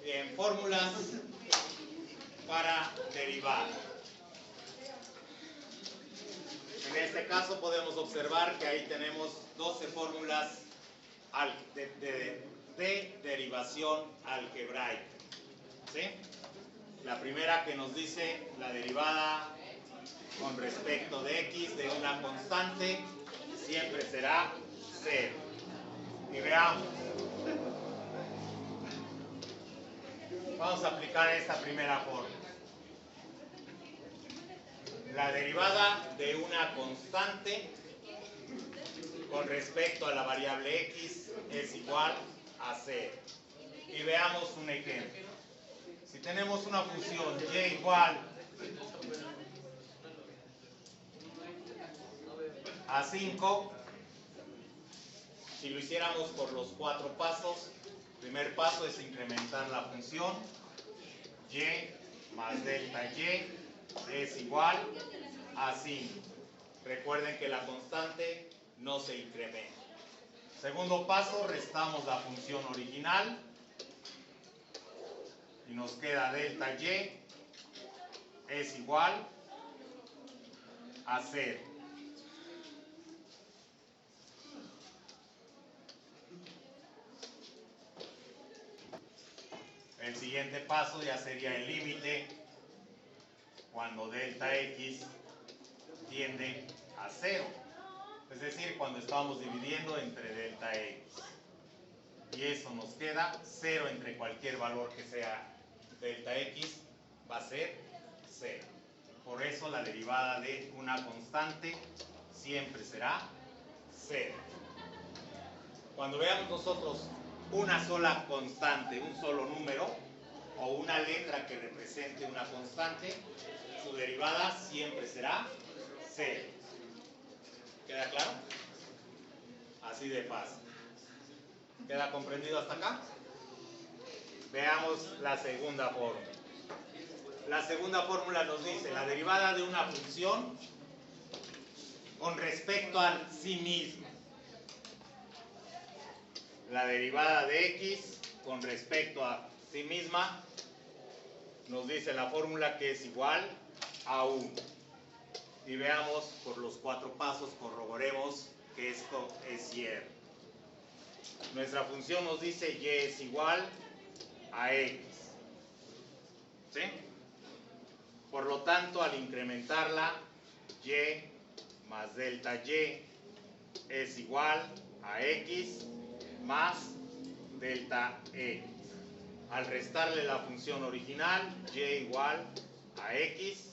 Bien, fórmulas para derivar. En este caso podemos observar que ahí tenemos 12 fórmulas de derivación algebraica. ¿Sí? La primera que nos dice la derivada con respecto de x de una constante siempre será 0. Y veamos. Vamos a aplicar esta primera fórmula. La derivada de una constante con respecto a la variable x es igual a 0. Y veamos un ejemplo. Si tenemos una función y igual a 5, si lo hiciéramos por los 4 pasos, el primer paso es incrementar la función y más delta y es igual a 5. Recuerden que la constante no se incrementa. Segundo paso, restamos la función original y nos queda delta y es igual a 0. El siguiente paso ya sería el límite cuando delta x tiende a 0. Es decir, cuando estamos dividiendo entre delta x. Y eso nos queda 0 entre cualquier valor que sea delta x va a ser 0. Por eso la derivada de una constante siempre será 0. Cuando veamos nosotros una sola constante, un solo número o una letra que represente una constante, su derivada siempre será 0. ¿Queda claro? Así de fácil. ¿Queda comprendido hasta acá? Veamos la segunda fórmula. La segunda fórmula nos dice la derivada de una función con respecto a sí misma. La derivada de x con respecto a sí misma nos dice la fórmula que es igual a 1. Y veamos por los 4 pasos, corroboremos que esto es cierto. Nuestra función nos dice y es igual a x. ¿Sí? Por lo tanto, al incrementarla, y más delta y es igual a x más delta x. Al restarle la función original, y igual a x,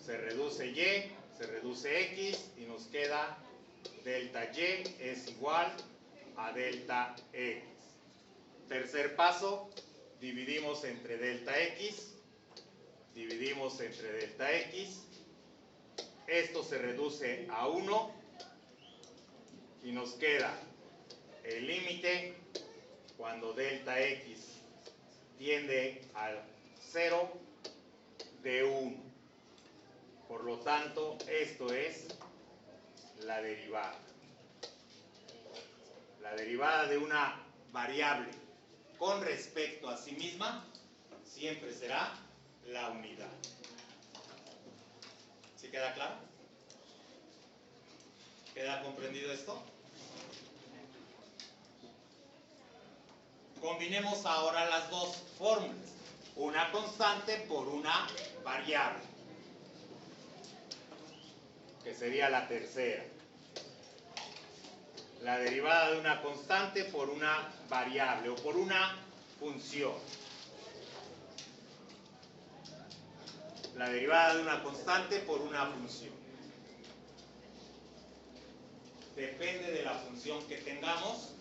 se reduce y, se reduce x y nos queda delta y es igual a delta x. Tercer paso, dividimos entre delta x, dividimos entre delta x, esto se reduce a 1 y nos queda el límite cuando delta x tiende al 0 de 1. Por lo tanto, esto es la derivada. La derivada de una variable con respecto a sí misma siempre será la unidad. ¿Sí queda claro? ¿Queda comprendido esto? Combinemos ahora las dos fórmulas. Una constante por una variable, que sería la tercera. La derivada de una constante por una variable o por una función. La derivada de una constante por una función. Depende de la función que tengamos,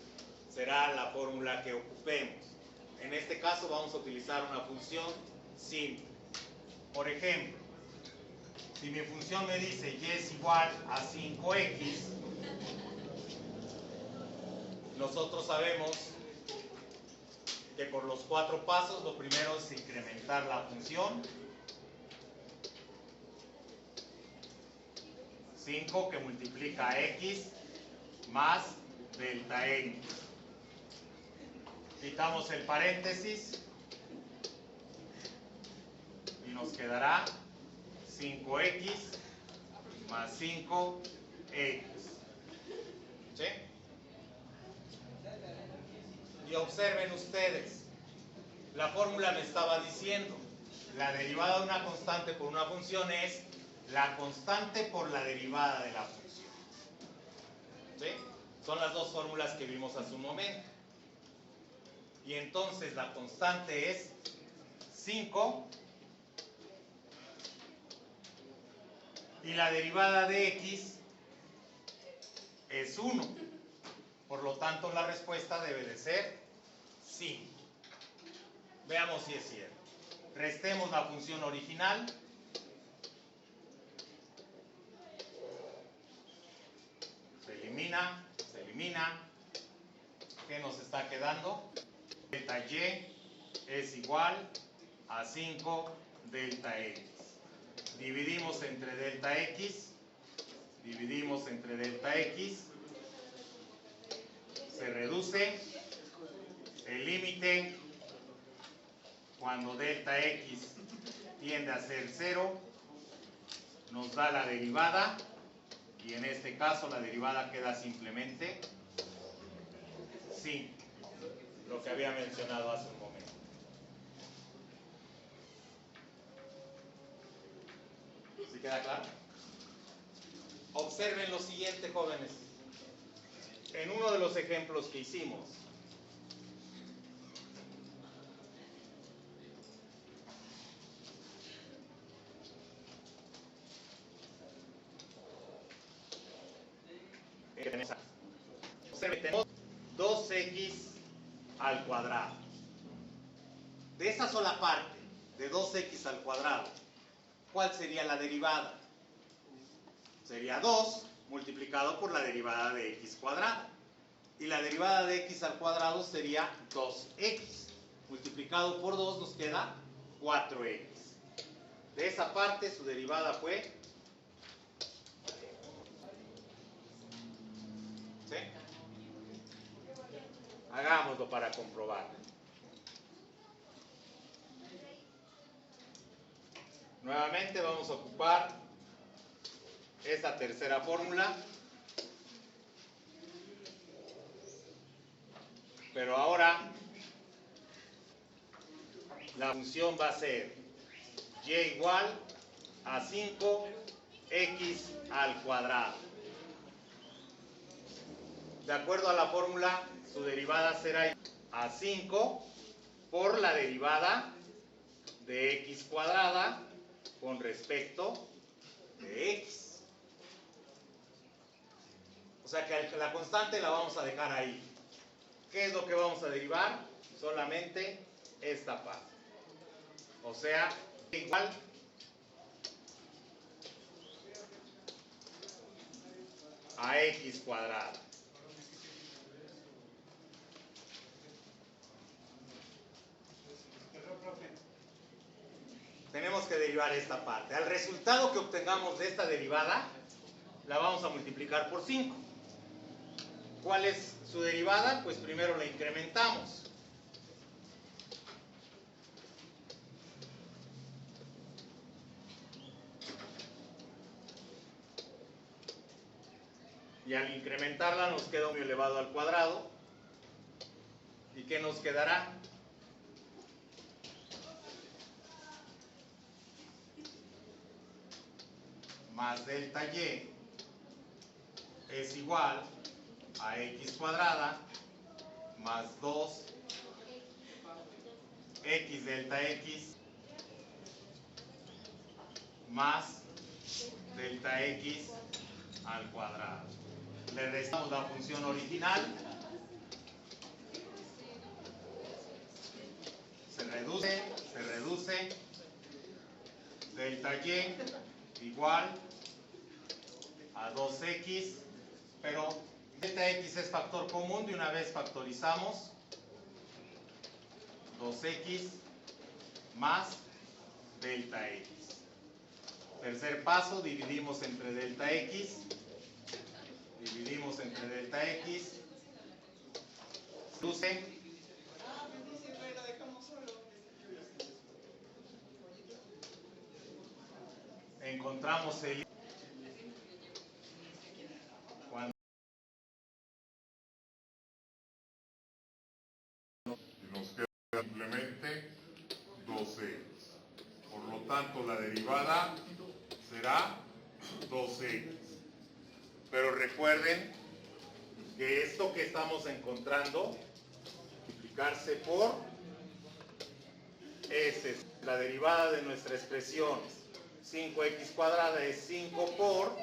será la fórmula que ocupemos. En este caso vamos a utilizar una función simple. Por ejemplo, si mi función me dice y es igual a 5x, nosotros sabemos que por los 4 pasos lo primero es incrementar la función. 5 que multiplica x más delta x. Quitamos el paréntesis y nos quedará 5x más 5x. ¿Sí? Y observen ustedes, la fórmula me estaba diciendo, la derivada de una constante por una función es la constante por la derivada de la función. ¿Sí? Son las dos fórmulas que vimos hace un momento. Y entonces la constante es 5 y la derivada de x es 1. Por lo tanto, la respuesta debe de ser 5. Veamos si es cierto. Restemos la función original. Se elimina, se elimina. ¿Qué nos está quedando? Delta y es igual a 5 delta x. Dividimos entre delta x. Dividimos entre delta x. Se reduce. El límite cuando delta x tiende a ser 0 nos da la derivada y en este caso la derivada queda simplemente 5, lo que había mencionado hace un momento. ¿Sí queda claro? Observen lo siguiente, jóvenes. En uno de los ejemplos que hicimos, tenemos 2x al cuadrado. De esa sola parte, de 2x al cuadrado, ¿cuál sería la derivada? Sería 2 multiplicado por la derivada de x cuadrada. Y la derivada de x al cuadrado sería 2x. Multiplicado por 2 nos queda 4x. De esa parte su derivada fue... ¿Sí? Hagámoslo para comprobar. Nuevamente vamos a ocupar esta tercera fórmula. Pero ahora la función va a ser y igual a 5x al cuadrado. De acuerdo a la fórmula, su derivada será a 5 por la derivada de x cuadrada con respecto de x. O sea que la constante la vamos a dejar ahí. ¿Qué es lo que vamos a derivar? Solamente esta parte. O sea, igual a x cuadrada. Tenemos que derivar esta parte. Al resultado que obtengamos de esta derivada, la vamos a multiplicar por 5. ¿Cuál es su derivada? Pues primero la incrementamos. Y al incrementarla nos queda 1 elevado al cuadrado. ¿Y qué nos quedará? Más delta y es igual a x cuadrada más 2 x delta x más delta x al cuadrado. Le restamos la función original. Se reduce. Delta y igual a 2x, pero delta x es factor común, de una vez factorizamos 2x más delta x. Tercer paso, dividimos entre delta x, reduce, encontramos el cuando y nos queda simplemente 2x. Por lo tanto, la derivada será 2x. Pero recuerden que esto que estamos encontrando, multiplicarse por, es la derivada de nuestra expresión. 5x cuadrada es 5 por